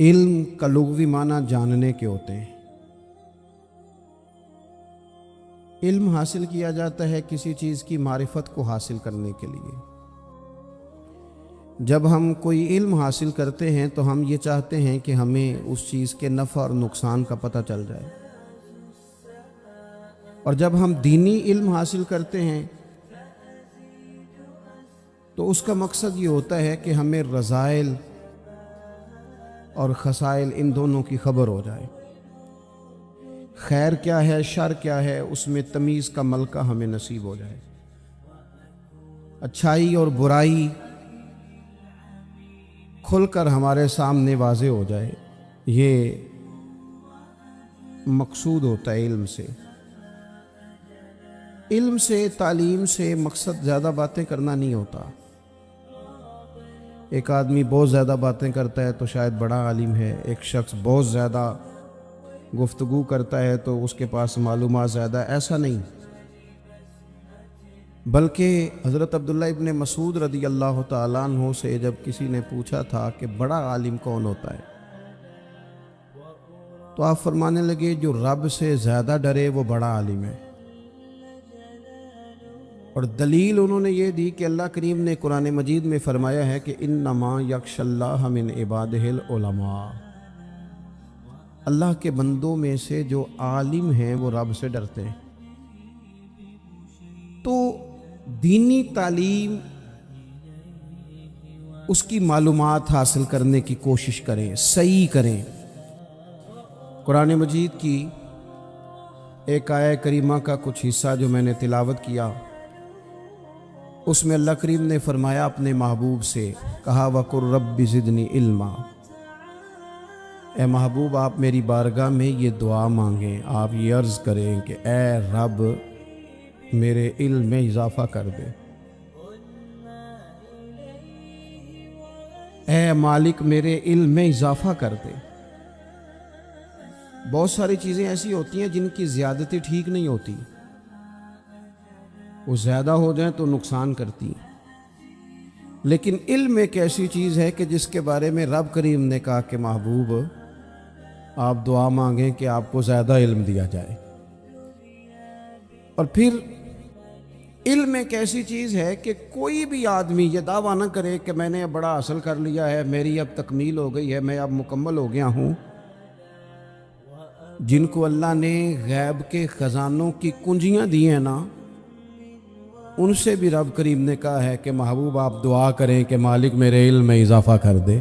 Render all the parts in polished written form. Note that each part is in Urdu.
علم کا لغوی معنی جاننے کے ہوتے ہیں۔ علم حاصل کیا جاتا ہے کسی چیز کی معرفت کو حاصل کرنے کے لیے۔ جب ہم کوئی علم حاصل کرتے ہیں تو ہم یہ چاہتے ہیں کہ ہمیں اس چیز کے نفع اور نقصان کا پتہ چل جائے، اور جب ہم دینی علم حاصل کرتے ہیں تو اس کا مقصد یہ ہوتا ہے کہ ہمیں رذائل اور خسائل ان دونوں کی خبر ہو جائے، خیر کیا ہے شر کیا ہے اس میں تمیز کا ملکہ ہمیں نصیب ہو جائے، اچھائی اور برائی کھل کر ہمارے سامنے واضح ہو جائے۔ یہ مقصود ہوتا ہے علم سے۔ علم سے، تعلیم سے مقصد زیادہ باتیں کرنا نہیں ہوتا۔ ایک آدمی بہت زیادہ باتیں کرتا ہے تو شاید بڑا عالم ہے، ایک شخص بہت زیادہ گفتگو کرتا ہے تو اس کے پاس معلومات زیادہ، ایسا نہیں، بلکہ حضرت عبداللہ ابن مسعود رضی اللہ تعالیٰ عنہ سے جب کسی نے پوچھا تھا کہ بڑا عالم کون ہوتا ہے، تو آپ فرمانے لگے جو رب سے زیادہ ڈرے وہ بڑا عالم ہے۔ اور دلیل انہوں نے یہ دی کہ اللہ کریم نے قرآن مجید میں فرمایا ہے کہ انما یخشی اللہ من عبادہ العلماء، اللہ کے بندوں میں سے جو عالم ہیں وہ رب سے ڈرتے ہیں۔ تو دینی تعلیم، اس کی معلومات حاصل کرنے کی کوشش کریں، صحیح کریں۔ قرآن مجید کی ایک آیہ کریمہ کا کچھ حصہ جو میں نے تلاوت کیا، اس میں اللہ کریم نے فرمایا اپنے محبوب سے، کہا وَقُلْ رَبِّ زِدْنِی عِلْمًا، اے محبوب آپ میری بارگاہ میں یہ دعا مانگیں، آپ یہ عرض کریں کہ اے رب میرے علم میں اضافہ کر دے، اے مالک میرے علم میں اضافہ کر دے۔ بہت ساری چیزیں ایسی ہوتی ہیں جن کی زیادتی ٹھیک نہیں ہوتی، وہ زیادہ ہو جائیں تو نقصان کرتی ہیں، لیکن علم ایک ایسی چیز ہے کہ جس کے بارے میں رب کریم نے کہا کہ محبوب آپ دعا مانگیں کہ آپ کو زیادہ علم دیا جائے۔ اور پھر علم ایک ایسی چیز ہے کہ کوئی بھی آدمی یہ دعویٰ نہ کرے کہ میں نے اب بڑا حاصل کر لیا ہے، میری اب تکمیل ہو گئی ہے، میں اب مکمل ہو گیا ہوں۔ جن کو اللہ نے غیب کے خزانوں کی کنجیاں دی ہیں نا، ان سے بھی رب کریم نے کہا ہے کہ محبوب آپ دعا کریں کہ مالک میرے علم میں اضافہ کر دے۔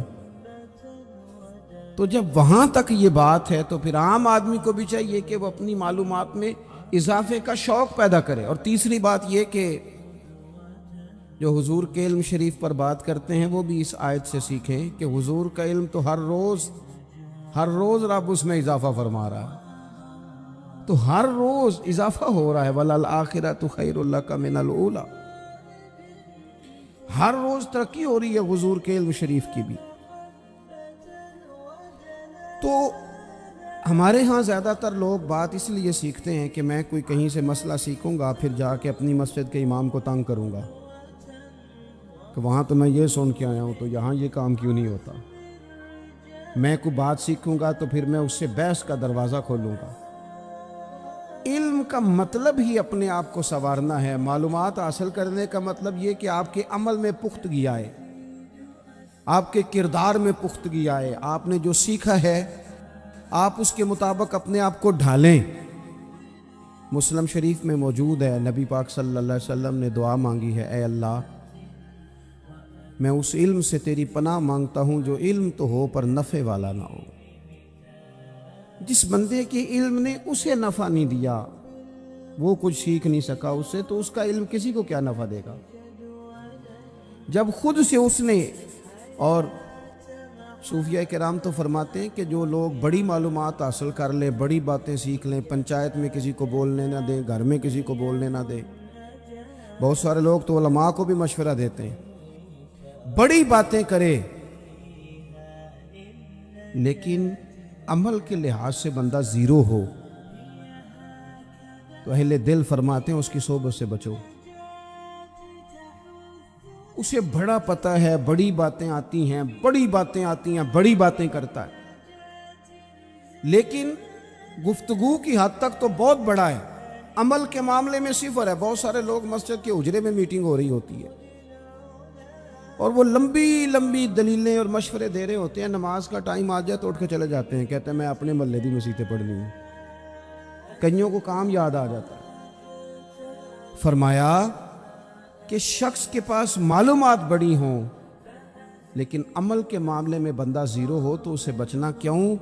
تو جب وہاں تک یہ بات ہے تو پھر عام آدمی کو بھی چاہیے کہ وہ اپنی معلومات میں اضافے کا شوق پیدا کرے۔ اور تیسری بات یہ کہ جو حضور کے علم شریف پر بات کرتے ہیں وہ بھی اس آیت سے سیکھیں کہ حضور کا علم تو ہر روز رب اس میں اضافہ فرما رہا ہے، تو ہر روز اضافہ ہو رہا ہے، وَلَلْآخِرَةُ خَيْرٌ لَكَ مِنَ الْأُولَىٰ، ہر روز ترقی ہو رہی ہے حضور کے علم شریف کی بھی۔ تو ہمارے ہاں زیادہ تر لوگ بات اس لیے سیکھتے ہیں کہ میں کوئی کہیں سے مسئلہ سیکھوں گا پھر جا کے اپنی مسجد کے امام کو تنگ کروں گا کہ وہاں تو میں یہ سن کے آیا ہوں تو یہاں یہ کام کیوں نہیں ہوتا۔ میں کوئی بات سیکھوں گا تو پھر میں اس سے بحث کا دروازہ کھولوں گا۔ علم کا مطلب ہی اپنے آپ کو سنوارنا ہے، معلومات حاصل کرنے کا مطلب یہ کہ آپ کے عمل میں پختگی آئے، آپ کے کردار میں پختگی آئے، آپ نے جو سیکھا ہے آپ اس کے مطابق اپنے آپ کو ڈھالیں۔ مسلم شریف میں موجود ہے، نبی پاک صلی اللہ علیہ وسلم نے دعا مانگی ہے، اے اللہ میں اس علم سے تیری پناہ مانگتا ہوں جو علم تو ہو پر نفع والا نہ ہو۔ جس بندے کے علم نے اسے نفع نہیں دیا، وہ کچھ سیکھ نہیں سکا اس سے، تو اس کا علم کسی کو کیا نفع دے گا؟ جب خود سے اس نے، اور صوفیہ کرام تو فرماتے ہیں کہ جو لوگ بڑی معلومات حاصل کر لیں، بڑی باتیں سیکھ لیں، پنچایت میں کسی کو بولنے نہ دیں، گھر میں کسی کو بولنے نہ دیں، بہت سارے لوگ تو علماء کو بھی مشورہ دیتے ہیں، بڑی باتیں کرے، لیکن عمل کے لحاظ سے بندہ زیرو ہو تو اہل دل فرماتے ہیں اس کی صحبت سے بچو۔ اسے بڑا پتہ ہے، بڑی باتیں آتی ہیں، بڑی باتیں کرتا ہے، لیکن گفتگو کی حد تک تو بہت بڑا ہے، عمل کے معاملے میں صفر ہے۔ بہت سارے لوگ مسجد کے اجرے میں میٹنگ ہو رہی ہوتی ہے اور وہ لمبی لمبی دلیلیں اور مشورے دے رہے ہوتے ہیں، نماز کا ٹائم آ جائے تو اٹھ کے چلے جاتے ہیں، کہتے ہیں میں اپنے محلے دی مسیتیں پڑھنی ہیں۔ کئیوں کو کام یاد آ جاتا ہے۔ فرمایا کہ شخص کے پاس معلومات بڑی ہوں لیکن عمل کے معاملے میں بندہ زیرو ہو تو اسے بچنا کیوں؟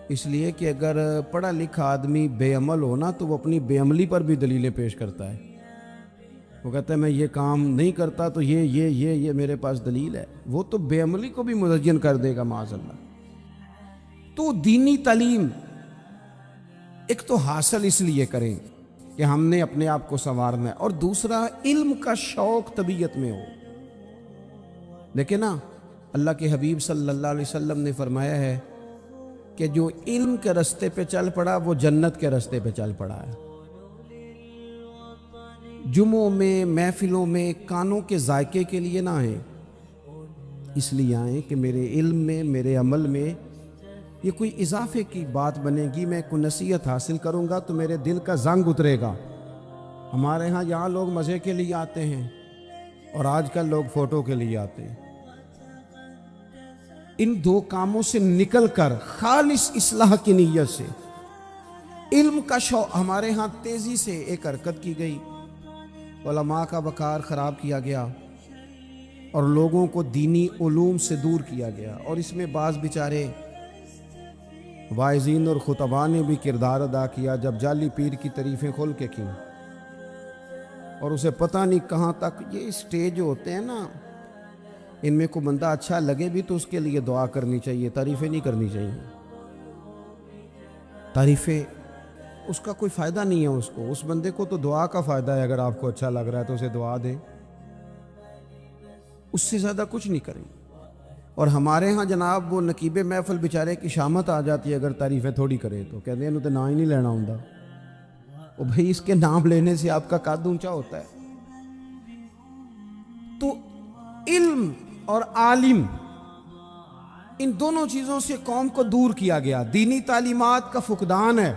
اس لیے کہ اگر پڑھا لکھا آدمی بے عمل ہونا تو وہ اپنی بے عملی پر بھی دلیلیں پیش کرتا ہے۔ وہ کہتا ہے میں یہ کام نہیں کرتا تو یہ میرے پاس دلیل ہے۔ وہ تو بے عملی کو بھی مزین کر دے گا معاذ اللہ۔ تو دینی تعلیم ایک تو حاصل اس لیے کریں کہ ہم نے اپنے آپ کو سنوارنا ہے، اور دوسرا علم کا شوق طبیعت میں ہو۔ لیکن نا اللہ کے حبیب صلی اللہ علیہ وسلم نے فرمایا ہے کہ جو علم کے رستے پہ چل پڑا وہ جنت کے رستے پہ چل پڑا ہے۔ جمعوں میں محفلوں میں کانوں کے ذائقے کے لیے نہ آئیں، اس لیے آئیں کہ میرے علم میں، میرے عمل میں یہ کوئی اضافے کی بات بنے گی، میں کوئی نصیحت حاصل کروں گا تو میرے دل کا زنگ اترے گا۔ ہمارے ہاں یہاں لوگ مزے کے لیے آتے ہیں اور آج کل لوگ فوٹو کے لیے آتے ہیں۔ ان دو کاموں سے نکل کر خالص اصلاح کی نیت سے علم کا شوق، ہمارے ہاں تیزی سے ایک حرکت کی گئی، علماء کا وقار خراب کیا گیا اور لوگوں کو دینی علوم سے دور کیا گیا، اور اس میں بعض بیچارے واعظین اور خطباء نے بھی کردار ادا کیا جب جعلی پیر کی تعریفیں کھول کے کی، اور اسے پتہ نہیں کہاں تک یہ اسٹیج ہوتے ہیں نا، ان میں کوئی بندہ اچھا لگے بھی تو اس کے لیے دعا کرنی چاہیے، تعریفیں نہیں کرنی چاہیے۔ تعریفیں اس کا کوئی فائدہ نہیں ہے، اس بندے کو تو دعا کا فائدہ ہے۔ اگر آپ کو اچھا لگ رہا ہے تو اسے دعا دیں، اس سے زیادہ کچھ نہیں کریں۔ اور ہمارے ہاں جناب وہ نقیب محفل بیچارے کی شامت آ جاتی ہے اگر تعریفیں تھوڑی کرے تو، کہتے ہیں انہوں تو نام ہی نہیں لینا ہوں۔ وہ بھئی اس کے نام لینے سے آپ کا قد اونچا ہوتا ہے۔ تو علم اور عالم، ان دونوں چیزوں سے قوم کو دور کیا گیا۔ دینی تعلیمات کا فقدان ہے۔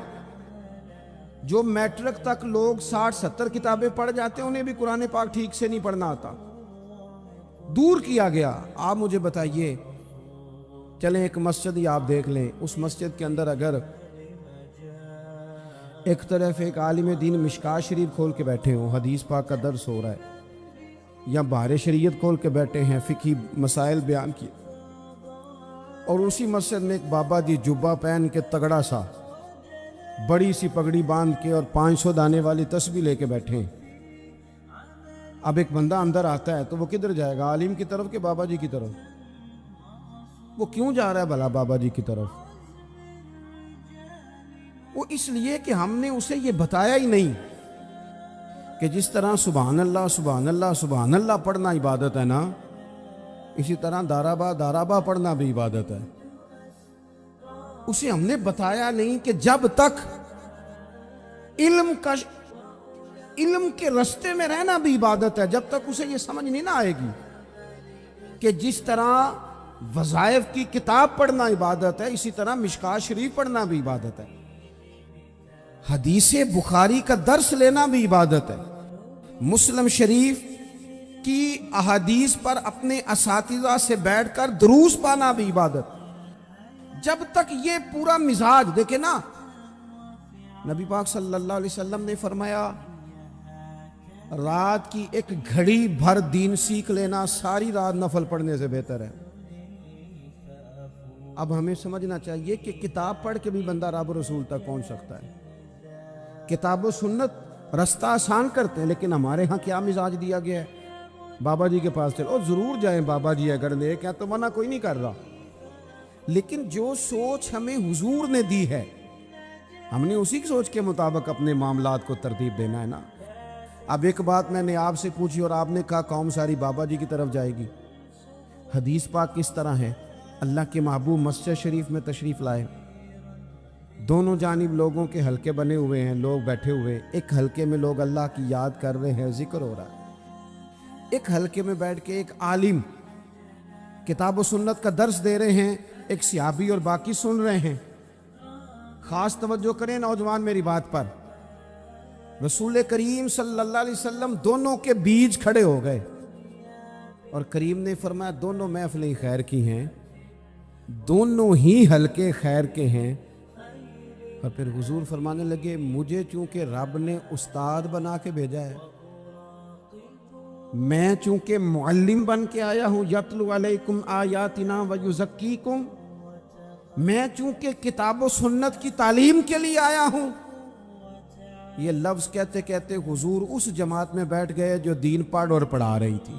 جو میٹرک تک لوگ 60-70 کتابیں پڑھ جاتے ہیں انہیں بھی قرآن پاک ٹھیک سے نہیں پڑھنا آتا، دور کیا گیا۔ آپ مجھے بتائیے، چلیں ایک مسجد ہی آپ دیکھ لیں، اس مسجد کے اندر اگر ایک طرف ایک عالم دین مشکات شریف کھول کے بیٹھے ہوں، حدیث پاک کا درس ہو رہا ہے، یا بحر شریعت کھول کے بیٹھے ہیں، فقہی مسائل بیان کیے، اور اسی مسجد میں ایک بابا جی جبہ پہن کے تگڑا سا بڑی سی پگڑی باندھ کے اور 500 دانے والی تسبیح لے کے بیٹھے ہیں، اب ایک بندہ اندر آتا ہے تو وہ کدھر جائے گا؟ عالم کی طرف کہ بابا جی کی طرف؟ وہ کیوں جا رہا ہے بھلا بابا جی کی طرف؟ وہ اس لیے کہ ہم نے اسے یہ بتایا ہی نہیں کہ جس طرح سبحان اللہ سبحان اللہ سبحان اللہ پڑھنا عبادت ہے نا، اسی طرح دارابا دارابا پڑھنا بھی عبادت ہے۔ اسے ہم نے بتایا نہیں کہ جب تک علم کے رستے میں رہنا بھی عبادت ہے، جب تک اسے یہ سمجھ نہیں نہ آئے گی کہ جس طرح وظائف کی کتاب پڑھنا عبادت ہے اسی طرح مشکات شریف پڑھنا بھی عبادت ہے، حدیث بخاری کا درس لینا بھی عبادت ہے، مسلم شریف کی احادیث پر اپنے اساتذہ سے بیٹھ کر دروس پانا بھی عبادت۔ جب تک یہ پورا مزاج دیکھیں نا، نبی پاک صلی اللہ علیہ وسلم نے فرمایا رات کی ایک گھڑی بھر دین سیکھ لینا ساری رات نفل پڑھنے سے بہتر ہے۔ اب ہمیں سمجھنا چاہیے کہ کتاب پڑھ کے بھی بندہ رب رسول تک پہنچ سکتا ہے۔ کتاب و سنت رستہ آسان کرتے ہیں، لیکن ہمارے ہاں کیا مزاج دیا گیا ہے؟ بابا جی کے پاس چلو، ضرور جائیں بابا جی اگر نیک ہیں تو منع کوئی نہیں کر رہا، لیکن جو سوچ ہمیں حضور نے دی ہے ہم نے اسی کی سوچ کے مطابق اپنے معاملات کو ترتیب دینا ہے نا۔ اب ایک بات میں نے آپ سے پوچھی اور آپ نے کہا قوم ساری بابا جی کی طرف جائے گی۔ حدیث پاک کس طرح ہے؟ اللہ کے محبوب مسجد شریف میں تشریف لائے، دونوں جانب لوگوں کے حلقے بنے ہوئے ہیں، لوگ بیٹھے ہوئے، ایک حلقے میں لوگ اللہ کی یاد کر رہے ہیں، ذکر ہو رہا ہے، ایک حلقے میں بیٹھ کے ایک عالم کتاب و سنت کا درس دے رہے ہیں، ایک صحابی اور باقی سن رہے ہیں۔ خاص توجہ کریں نوجوان میری بات پر. رسول کریم صلی اللہ علیہ وسلم دونوں کے بیچ کھڑے ہو گئے اور کریم نے فرمایا دونوں محفلیں خیر کی ہیں, دونوں ہی حلقے خیر کے ہیں. اور پھر حضور فرمانے لگے مجھے چونکہ رب نے استاد بنا کے بھیجا ہے, میں چونکہ معلم بن کے آیا ہوں, یتلو علیکم آیاتنا ویزکیکم, میں چونکہ کتاب و سنت کی تعلیم کے لیے آیا ہوں. یہ لفظ کہتے کہتے حضور اس جماعت میں بیٹھ گئے جو دین پڑھ اور پڑھا رہی تھی.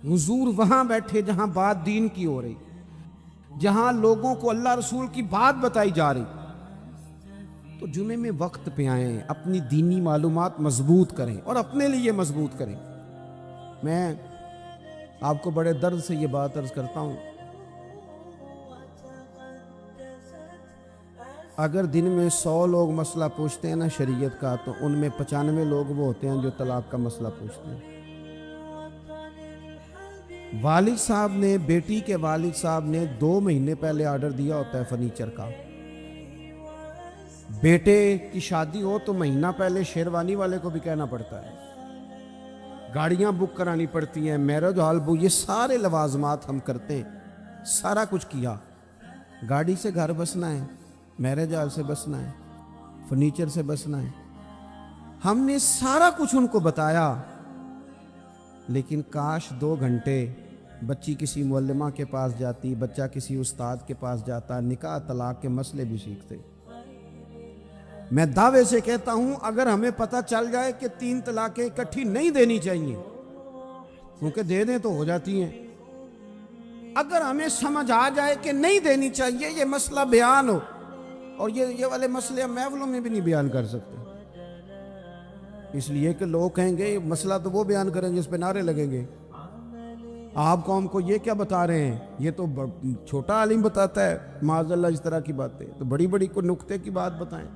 حضور وہاں بیٹھے جہاں بات دین کی ہو رہی, جہاں لوگوں کو اللہ رسول کی بات بتائی جا رہی. تو جمعے میں وقت پہ آئیں, اپنی دینی معلومات مضبوط کریں اور اپنے لیے مضبوط کریں. میں آپ کو بڑے درد سے یہ بات عرض کرتا ہوں, اگر دن میں 100 لوگ مسئلہ پوچھتے ہیں نا شریعت کا, تو ان میں 95 لوگ وہ ہوتے ہیں جو طلاق کا مسئلہ پوچھتے ہیں. والد صاحب نے, بیٹی کے والد صاحب نے 2 مہینے پہلے آرڈر دیا ہوتا ہے فرنیچر کا. بیٹے کی شادی ہو تو مہینہ پہلے شیروانی والے کو بھی کہنا پڑتا ہے, گاڑیاں بک کرانی پڑتی ہیں, میرج ہال بک, یہ سارے لوازمات ہم کرتے ہیں. سارا کچھ کیا, گاڑی سے گھر بسنا ہے, میرج ہال سے بسنا ہے, فرنیچر سے بسنا ہے. ہم نے سارا کچھ ان کو بتایا, لیکن کاش 2 گھنٹے بچی کسی معلمہ کے پاس جاتی, بچہ کسی استاد کے پاس جاتا, نکاح طلاق کے مسئلے بھی سیکھتے. میں دعوے سے کہتا ہوں اگر ہمیں پتہ چل جائے کہ 3 طلاقیں اکٹھی نہیں دینی چاہیے, کیونکہ دے دیں تو ہو جاتی ہیں, اگر ہمیں سمجھ آ جائے کہ نہیں دینی چاہیے, یہ مسئلہ بیان ہو, اور یہ والے مسئلے ہم محفلوں میں بھی نہیں بیان کر سکتے, اس لیے کہ لوگ کہیں گے مسئلہ تو وہ بیان کریں جس پہ نعرے لگیں گے. آپ قوم کو یہ کیا بتا رہے ہیں, یہ تو چھوٹا عالم بتاتا ہے معاذ اللہ اس طرح کی باتیں, تو بڑی بڑی کوئی نقطے کی بات بتائیں.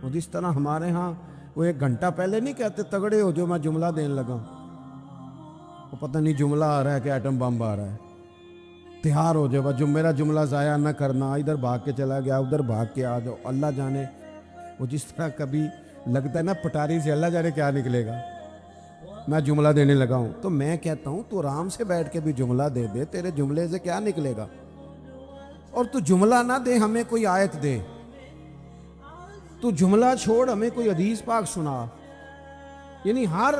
اور جس طرح ہمارے ہاں وہ 1 گھنٹہ پہلے نہیں کہتے تگڑے ہو جو میں جملہ دینے لگا, وہ پتہ نہیں جملہ آ رہا ہے کہ ایٹم بم آ رہا ہے, تیار ہو جاؤ, جو میرا جملہ ضائع نہ کرنا, ادھر بھاگ کے چلا گیا ادھر بھاگ کے آ جاؤ. اللہ جانے وہ جس طرح کبھی لگتا ہے نا پٹاری سے, اللہ جانے کیا نکلے گا. میں جملہ دینے لگا ہوں تو میں کہتا ہوں تو آرام سے بیٹھ کے بھی جملہ دے دے, تیرے جملے سے کیا نکلے گا. اور تو جملہ نہ دے ہمیں کوئی آیت دے, تو جملہ چھوڑ ہمیں کوئی حدیث پاک سنا. یعنی ہر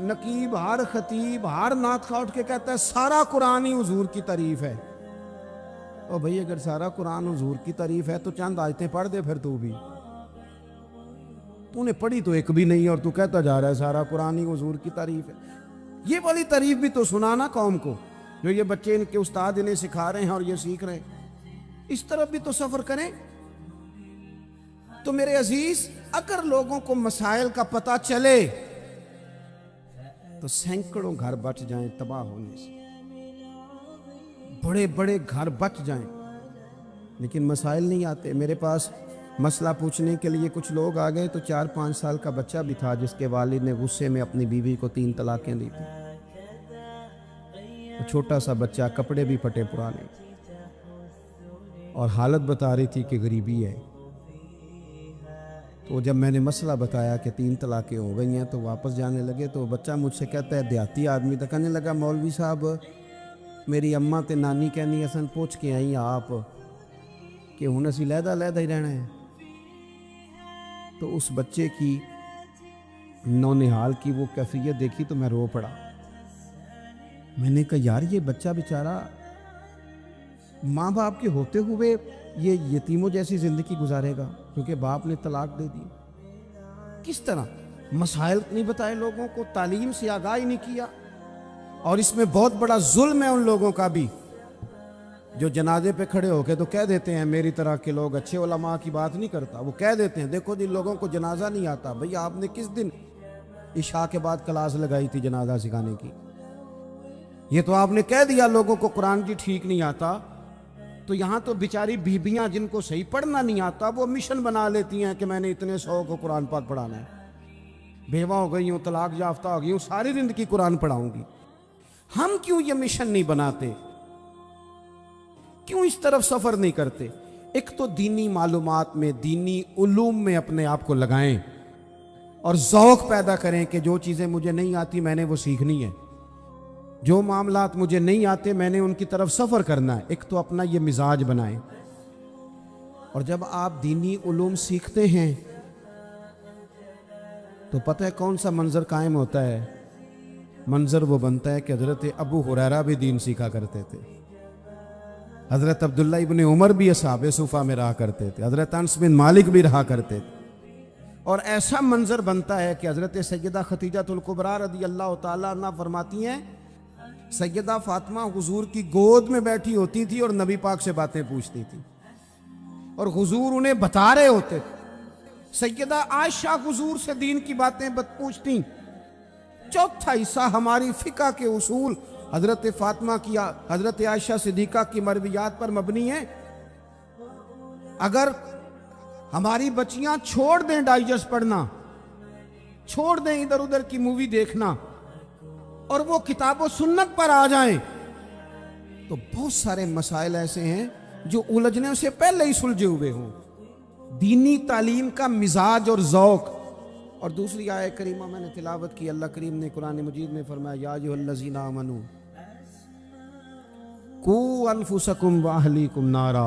نقیب, ہر خطیب, ہر نعت خواہ اٹھ کے کہتا ہے سارا قرآن ہی حضور کی تعریف ہے. اور بھئی اگر سارا قرآن حضور کی تعریف ہے تو چند آیتیں پڑھ دے پھر تو بھی. تو نے پڑھی تو ایک بھی نہیں اور تو کہتا جا رہا ہے سارا قرآن ہی حضور کی تعریف ہے. یہ والی تعریف بھی تو سنانا قوم کو, جو یہ بچے ان کے استاد انہیں سکھا رہے ہیں اور یہ سیکھ رہے ہیں. اس طرف بھی تو سفر کریں. تو میرے عزیز, اگر لوگوں کو مسائل کا پتہ چلے تو سینکڑوں گھر بچ جائیں تباہ ہونے سے, بڑے بڑے گھر بچ جائیں. لیکن مسائل نہیں آتے. میرے پاس مسئلہ پوچھنے کے لیے کچھ لوگ آ گئے تو 4-5 سال کا بچہ بھی تھا جس کے والد نے غصے میں اپنی بیوی کو 3 طلاقیں دی تھی. چھوٹا سا بچہ, کپڑے بھی پھٹے پرانے, اور حالت بتا رہی تھی کہ غریبی ہے. تو جب میں نے مسئلہ بتایا کہ 3 طلاقیں ہو گئی ہیں تو واپس جانے لگے, تو بچہ مجھ سے کہتا ہے, دیہاتی آدمی تو کہنے لگا مولوی صاحب میری اماں تے نانی کہنی اسن پوچھ کے آئی آپ کہ ہن اسی لہدا لہدا ہی رہنا ہے. تو اس بچے کی نونہال کی وہ کیفیت دیکھی تو میں رو پڑا. میں نے کہا یار یہ بچہ بیچارہ ماں باپ کے ہوتے ہوئے یہ یتیموں جیسی زندگی گزارے گا کیونکہ باپ نے طلاق دے دی. کس طرح مسائل نہیں بتائے لوگوں کو, تعلیم سے آگاہی نہیں کیا. اور اس میں بہت بڑا ظلم ہے ان لوگوں کا بھی جو جنازے پہ کھڑے ہو کے تو کہہ دیتے ہیں, میری طرح کے لوگ اچھے علماء کی بات نہیں کرتا, وہ کہہ دیتے ہیں دیکھو جن لوگوں کو جنازہ نہیں آتا. بھئی آپ نے کس دن عشاء کے بعد کلاس لگائی تھی جنازہ سکھانے کی؟ یہ تو آپ نے کہہ دیا لوگوں کو قرآن کی ٹھیک نہیں آتا. تو یہاں تو بیچاری بیبیاں جن کو صحیح پڑھنا نہیں آتا وہ مشن بنا لیتی ہیں کہ میں نے اتنے 100 کو قرآن پاک پڑھانا ہے. بیوہ ہو گئی ہوں, طلاق یافتہ ہو گئی ہوں, ساری زندگی قرآن پڑھاؤں گی. ہم کیوں یہ مشن نہیں بناتے؟ کیوں اس طرف سفر نہیں کرتے؟ ایک تو دینی معلومات میں، دینی علوم میں اپنے آپ کو لگائیں اور ذوق پیدا کریں کہ جو چیزیں مجھے نہیں آتی میں نے وہ سیکھنی ہے، جو معاملات مجھے نہیں آتے میں نے ان کی طرف سفر کرنا ہے۔ ایک تو اپنا یہ مزاج بنائیں، اور جب آپ دینی علوم سیکھتے ہیں تو پتہ ہے کون سا منظر قائم ہوتا ہے؟ منظر وہ بنتا ہے کہ حضرت ابو ہریرہ بھی دین سیکھا کرتے تھے، حضرت عبداللہ ابن عمر بھی اصحاب صفہ میں رہا کرتے تھے، حضرت انس بن مالک بھی رہا کرتے تھے، اور ایسا منظر بنتا ہے کہ حضرت سیدہ خدیجہ الکبریٰ رضی اللہ تعالیٰ عنہ فرماتی ہیں سیدہ فاطمہ حضور کی گود میں بیٹھی ہوتی تھی اور نبی پاک سے باتیں پوچھتی تھی، اور حضور انہیں بتا رہے ہوتے تھے۔ سیدہ عائشہ حضور سے دین کی باتیں پوچھتی۔ چوتھا حصہ ہماری فقہ کے اصول حضرت فاطمہ کی، حضرت عائشہ صدیقہ کی مرویات پر مبنی ہیں۔ اگر ہماری بچیاں چھوڑ دیں ڈائجسٹ پڑھنا، چھوڑ دیں ادھر ادھر کی مووی دیکھنا، اور وہ کتاب و سنت پر آ جائیں، تو بہت سارے مسائل ایسے ہیں جو الجھنے سے پہلے ہی سلجھے ہوئے ہوں۔ دینی تعلیم کا مزاج اور ذوق۔ اور دوسری آیت کریمہ میں نے تلاوت کی، اللہ کریم نے قرآن مجید میں فرمایا یا ایھا الذین آمنوا قوا انفسکم واہلیکم نارا،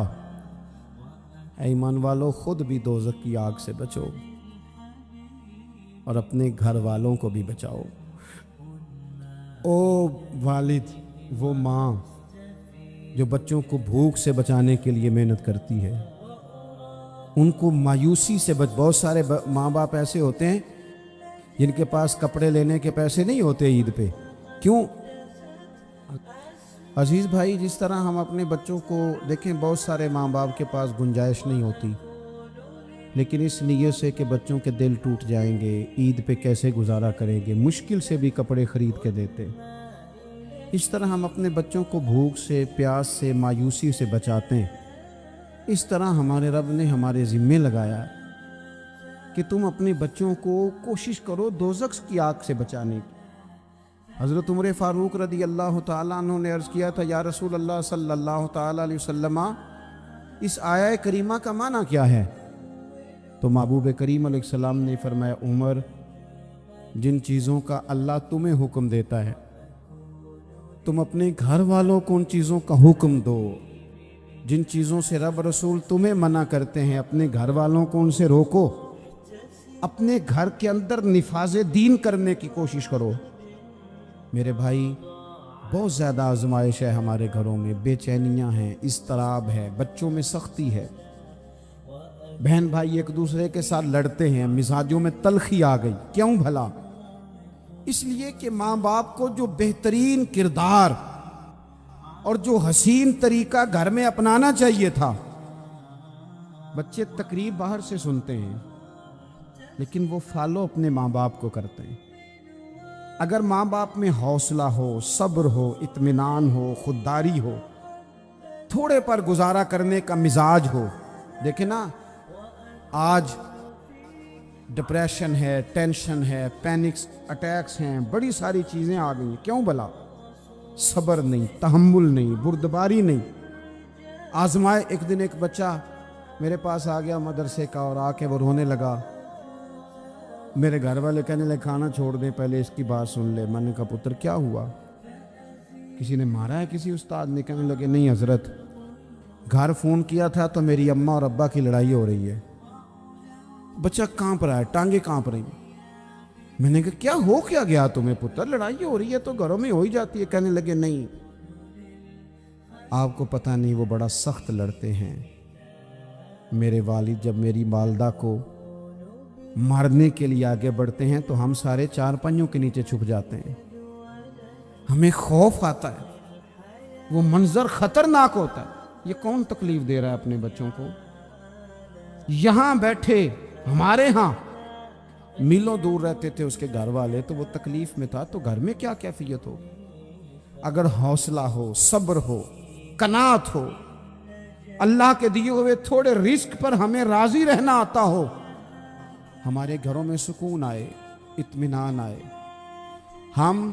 اے ایمان والو خود بھی دوزخ کی آگ سے بچو اور اپنے گھر والوں کو بھی بچاؤ۔ او والد، وہ ماں جو بچوں کو بھوک سے بچانے کے لیے محنت کرتی ہے، ان کو مایوسی سے بہت سارے ماں باپ ایسے ہوتے ہیں جن کے پاس کپڑے لینے کے پیسے نہیں ہوتے عید پہ۔ کیوں؟ عزیز بھائی، جس طرح ہم اپنے بچوں کو دیکھیں، بہت سارے ماں باپ کے پاس گنجائش نہیں ہوتی، لیکن اس نیت سے کہ بچوں کے دل ٹوٹ جائیں گے، عید پہ کیسے گزارا کریں گے، مشکل سے بھی کپڑے خرید کے دیتے۔ اس طرح ہم اپنے بچوں کو بھوک سے، پیاس سے، مایوسی سے بچاتے ہیں۔ اس طرح ہمارے رب نے ہمارے ذمے لگایا کہ تم اپنے بچوں کو کوشش کرو دوزخ کی آگ سے بچانے کی۔ حضرت عمر فاروق رضی اللہ تعالیٰ عنہ نے عرض کیا تھا یا رسول اللہ صلی اللہ تعالیٰ علیہ وسلم، اس آیہ کریمہ کا معنی کیا ہے؟ تو محبوب کریم علیہ السلام نے فرمایا عمر، جن چیزوں کا اللہ تمہیں حکم دیتا ہے تم اپنے گھر والوں کو ان چیزوں کا حکم دو، جن چیزوں سے رب رسول تمہیں منع کرتے ہیں اپنے گھر والوں کو ان سے روکو، اپنے گھر کے اندر نفاذ دین کرنے کی کوشش کرو۔ میرے بھائی، بہت زیادہ آزمائش ہے ہمارے گھروں میں، بے چینیاں ہیں، اضطراب ہے، بچوں میں سختی ہے، بہن بھائی ایک دوسرے کے ساتھ لڑتے ہیں، مزاجوں میں تلخی آ گئی۔ کیوں بھلا؟ اس لیے کہ ماں باپ کو جو بہترین کردار اور جو حسین طریقہ گھر میں اپنانا چاہیے تھا، بچے تقریب باہر سے سنتے ہیں لیکن وہ فالو اپنے ماں باپ کو کرتے ہیں۔ اگر ماں باپ میں حوصلہ ہو، صبر ہو، اطمینان ہو، خودداری ہو، تھوڑے پر گزارا کرنے کا مزاج ہو، دیکھیں نا آج ڈپریشن ہے، ٹینشن ہے، پینکس اٹیکس ہیں، بڑی ساری چیزیں آ گئی ہیں۔ کیوں بھلا؟ صبر نہیں، تحمل نہیں، بردباری نہیں۔ آزمائے ایک دن ایک بچہ میرے پاس آ گیا مدرسے کا، اور آ کے وہ رونے لگا۔ میرے گھر والے کہنے لگے کھانا چھوڑ دیں، پہلے اس کی بات سن لے۔ میں نے کہا پتر کیا ہوا؟ کسی نے مارا ہے کسی استاد نے؟ کہنے لگے نہیں حضرت، گھر فون کیا تھا تو میری اماں اور ابا کی لڑائی ہو رہی ہے۔ بچہ کانپ رہا ہے، ٹانگیں کانپ رہی ہیں۔ میں نے کہا کیا ہو کیا گیا تمہیں پتر؟ لڑائی ہو رہی ہے تو گھروں میں ہو ہی جاتی ہے۔ کہنے لگے نہیں، آپ کو پتہ نہیں وہ بڑا سخت لڑتے ہیں۔ میرے والد جب میری والدہ کو مارنے کے لیے آگے بڑھتے ہیں تو ہم سارے چار پنجوں کے نیچے چھپ جاتے ہیں، ہمیں خوف آتا ہے، وہ منظر خطرناک ہوتا ہے۔ یہ کون تکلیف دے رہا ہے اپنے بچوں کو؟ یہاں بیٹھے ہمارے ہاں میلوں دور رہتے تھے اس کے گھر والے، تو وہ تکلیف میں تھا، تو گھر میں کیا کیفیت ہو؟ اگر حوصلہ ہو، صبر ہو، قناعت ہو، اللہ کے دیے ہوئے تھوڑے رزق پر ہمیں راضی رہنا آتا ہو، ہمارے گھروں میں سکون آئے، اطمینان آئے، ہم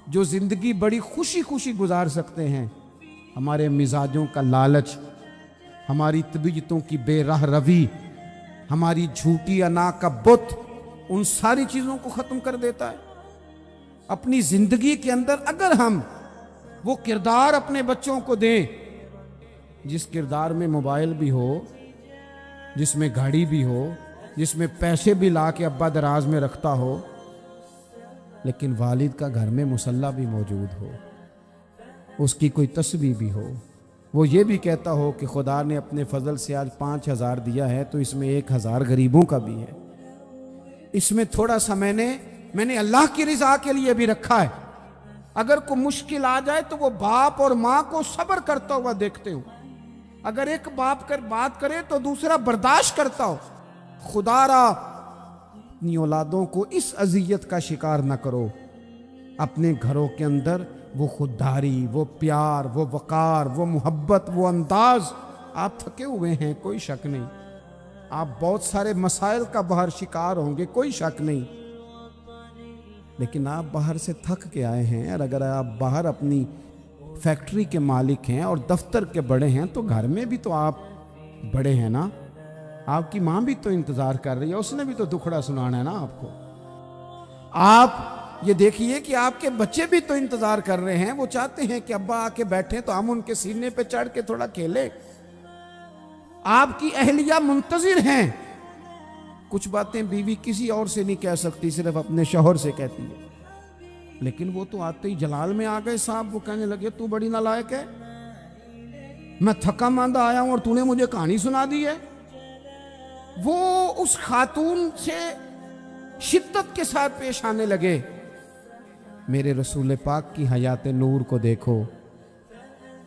جو زندگی بڑی خوشی خوشی گزار سکتے ہیں۔ ہمارے مزاجوں کا لالچ ہماری طبیعتوں کی بے راہ روی، ہماری جھوٹی انا کا بت، ان ساری چیزوں کو ختم کر دیتا ہے۔ اپنی زندگی کے اندر اگر ہم وہ کردار اپنے بچوں کو دیں جس کردار میں موبائل بھی ہو، جس میں گاڑی بھی ہو، جس میں پیسے بھی لا کے ابا دراز میں رکھتا ہو، لیکن والد کا گھر میں مصلی بھی موجود ہو، اس کی کوئی تسبیح بھی ہو، وہ یہ بھی کہتا ہو کہ خدا نے اپنے فضل سے آج 5,000 دیا ہے تو اس میں 1,000 غریبوں کا بھی ہے، اس میں تھوڑا سا میں نے اللہ کی رضا کے لیے بھی رکھا ہے۔ اگر کوئی مشکل آ جائے تو وہ باپ اور ماں کو صبر کرتا ہوا دیکھتے ہوں، اگر ایک باپ کر بات کرے تو دوسرا برداشت کرتا ہو۔ خدا را اپنی اولادوں کو اس اذیت کا شکار نہ کرو۔ اپنے گھروں کے اندر وہ خودداری، وہ پیار، وہ وقار، وہ محبت، وہ انداز، آپ تھکے ہوئے ہیں کوئی شک نہیں، آپ بہت سارے مسائل کا باہر شکار ہوں گے کوئی شک نہیں، لیکن آپ باہر سے تھک کے آئے ہیں، اور اگر آپ باہر اپنی فیکٹری کے مالک ہیں اور دفتر کے بڑے ہیں تو گھر میں بھی تو آپ بڑے ہیں نا۔ آپ کی ماں بھی تو انتظار کر رہی ہے، اس نے بھی تو دکھڑا سنانا ہے نا آپ کو۔ آپ یہ دیکھیے کہ آپ کے بچے بھی تو انتظار کر رہے ہیں، وہ چاہتے ہیں کہ ابا آ کے بیٹھیں تو ہم ان کے سینے پہ چڑھ کے تھوڑا کھیلیں۔ آپ کی اہلیہ منتظر ہیں، کچھ باتیں بیوی کسی اور سے نہیں کہہ سکتی، صرف اپنے شوہر سے کہتی ہے، لیکن وہ تو آتے ہی جلال میں آ گئے صاحب، وہ کہنے لگے تو بڑی نالائق ہے، میں تھکا ماندہ آیا ہوں اور تو نے مجھے کہانی سنا دی ہے۔ وہ اس خاتون سے شدت کے ساتھ پیش آنے لگے۔ میرے رسول پاک کی حیات نور کو دیکھو،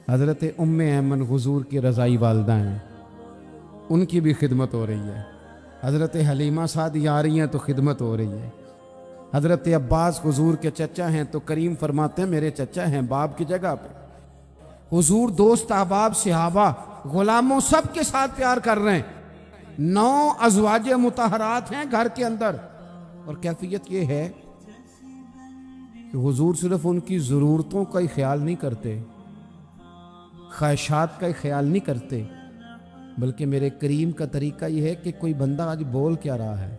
حضرت ام ایمن حضور کی رضائی والدہ ہیں، ان کی بھی خدمت ہو رہی ہے، حضرت حلیمہ سعدی آ رہی ہیں تو خدمت ہو رہی ہے، حضرت عباس حضور کے چچا ہیں تو کریم فرماتے ہیں میرے چچا ہیں باپ کی جگہ پہ۔ حضور دوست احباب صحابہ غلاموں سب کے ساتھ پیار کر رہے ہیں، 9 ازواج مطہرات ہیں گھر کے اندر، اور کیفیت یہ ہے کہ حضور صرف ان کی ضرورتوں کا ہی خیال نہیں کرتے، خواہشات کا ہی خیال نہیں کرتے، بلکہ میرے کریم کا طریقہ یہ ہے کہ کوئی بندہ آج بول کیا رہا ہے،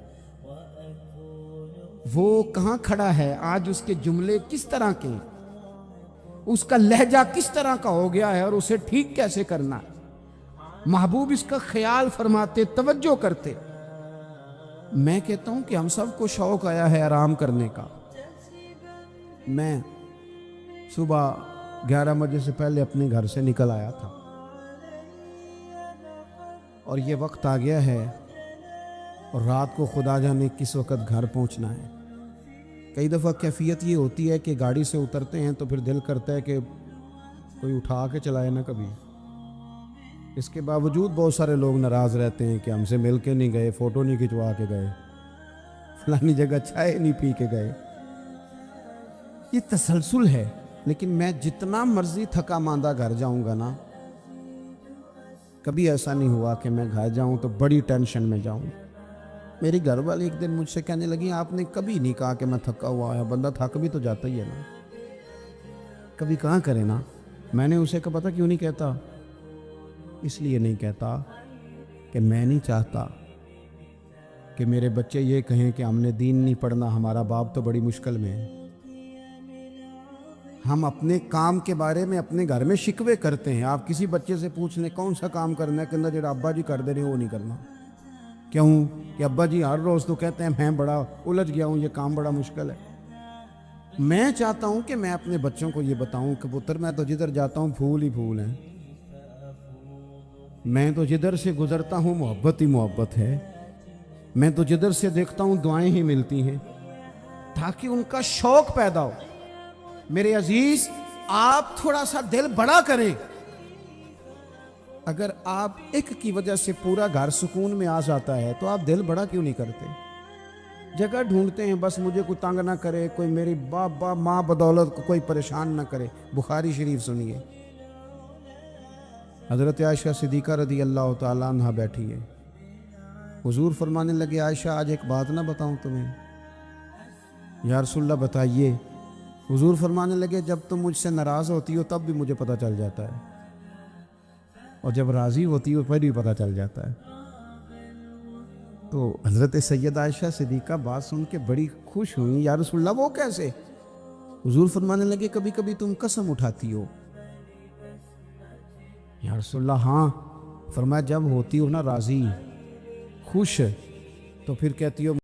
وہ کہاں کھڑا ہے آج، اس کے جملے کس طرح کے، اس کا لہجہ کس طرح کا ہو گیا ہے اور اسے ٹھیک کیسے کرنا ہے، محبوب اس کا خیال فرماتے، توجہ کرتے۔ میں کہتا ہوں کہ ہم سب کو شوق آیا ہے آرام کرنے کا۔ میں صبح 11 بجے سے پہلے اپنے گھر سے نکل آیا تھا، اور یہ وقت آ گیا ہے اور رات کو خدا جانے کس وقت گھر پہنچنا ہے۔ کئی دفعہ کیفیت یہ ہوتی ہے کہ گاڑی سے اترتے ہیں تو پھر دل کرتا ہے کہ کوئی اٹھا کے چلائے نہ کبھی۔ اس کے باوجود بہت سارے لوگ ناراض رہتے ہیں کہ ہم سے مل کے نہیں گئے، فوٹو نہیں کھنچوا کے گئے، فلانی جگہ چائے نہیں پی کے گئے۔ یہ تسلسل ہے، لیکن میں جتنا مرضی تھکا ماندہ گھر جاؤں گا نا، کبھی ایسا نہیں ہوا کہ میں گھر جاؤں تو بڑی ٹینشن میں جاؤں۔ میری گھر والی ایک دن مجھ سے کہنے لگی آپ نے کبھی نہیں کہا کہ میں تھکا ہوا ہے، بندہ تھک بھی تو جاتا ہی ہے نا، کبھی کہاں کرے نا۔ میں نے اسے کہا پتہ کیوں نہیں کہتا، اس لیے نہیں کہتا کہ میں نہیں چاہتا کہ میرے بچے یہ کہیں کہ ہم نے دین نہیں پڑھنا، ہمارا باپ تو بڑی مشکل میں ہے۔ ہم اپنے کام کے بارے میں اپنے گھر میں شکوے کرتے ہیں، آپ کسی بچے سے پوچھ لیں کون سا کام کرنا ہے، کہ اندر جڑا ابا جی کر دے رہے وہ نہیں کرنا۔ کیوں کہ ابا جی ہر روز تو کہتے ہیں میں بڑا الجھ گیا ہوں، یہ کام بڑا مشکل ہے۔ میں چاہتا ہوں کہ میں اپنے بچوں کو یہ بتاؤں کہ پتر میں تو جدھر جاتا ہوں پھول ہی پھول ہیں، میں تو جدھر سے گزرتا ہوں محبت ہی محبت ہے، میں تو جدھر سے دیکھتا ہوں دعائیں ہی ملتی ہیں، تاکہ ان کا شوق پیدا ہو۔ میرے عزیز آپ تھوڑا سا دل بڑا کریں، اگر آپ ایک کی وجہ سے پورا گھر سکون میں آ جاتا ہے تو آپ دل بڑا کیوں نہیں کرتے؟ جگہ ڈھونڈتے ہیں بس مجھے کوئی تنگ نہ کرے، کوئی میری باپ ماں بدولت کو کوئی پریشان نہ کرے۔ بخاری شریف سنیے، حضرت عائشہ صدیقہ رضی اللہ تعالیٰ عنہ بیٹھی ہے، حضور فرمانے لگے عائشہ آج ایک بات نہ بتاؤں تمہیں؟ یا رسول اللہ بتائیے۔ حضور فرمانے لگے جب تم مجھ سے ناراض ہوتی ہو تب بھی مجھے پتہ چل جاتا ہے۔ اور جب راضی ہوتی ہے پھر بھی پتہ چل جاتا ہے۔ تو حضرت سید عائشہ صدیقہ بات سن کے بڑی خوش ہوئی، یا رسول اللہ وہ کیسے؟ حضور فرمانے لگے کبھی کبھی تم قسم اٹھاتی ہو۔ یا رسول اللہ ہاں۔ فرمایا جب ہوتی ہو نا راضی، خوش، تو پھر کہتی ہو